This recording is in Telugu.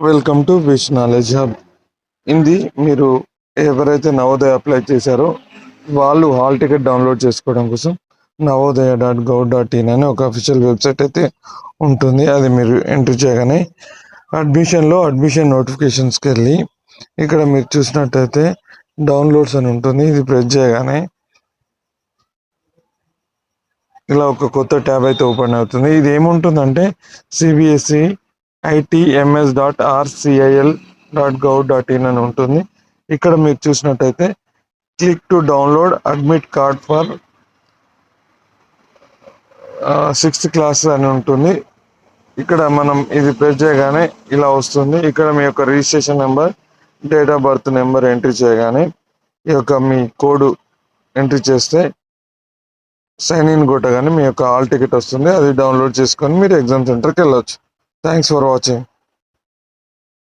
Welcome to wish knowledge hub. ఇది మీరు ఎవరైతే నవోదయ అప్లై చేశారో వాళ్ళు హాల్ టికెట్ డౌన్లోడ్ చేసుకోవడం కోసం navodaya.gov.in అని ఒక అఫీషియల్ వెబ్సైట్ అయితే ఉంటుంది. అది మీరు ఎంట్రీ చేయగానే అడ్మిషన్ నోటిఫికేషన్స్కి వెళ్ళి ఇక్కడ మీరు చూసినట్టయితే డౌన్లోడ్స్ అని ఉంటుంది. ఇది ప్రెస్ చేయగానే ఇలా ఒక కొత్త ట్యాబ్ అయితే ఓపెన్ అవుతుంది. ఇది ఏముంటుందంటే CBSE itms.rcil.gov.in అని ఉంటుంది. ఇక్కడ మీరు చూసినట్టయితే click to download admit card for 6th class అని ఉంటుంది. ఇక్కడ మనం ఇది ప్రెస్ చేయగానే ఇలా వస్తుంది. ఇక్కడ మీ యొక్క registration number, date of birth number entry చేయగానే ఈ యొక్క మీ కోడ్ ఎంట్రీ చేస్తే సైన్ ఇన్ కొట్టగానే మీ యొక్క హాల్ టికెట్ వస్తుంది. అది డౌన్లోడ్ చేసుకొని మీరు ఎగ్జామ్ సెంటర్కి వెళ్ళొచ్చు. Thanks for watching.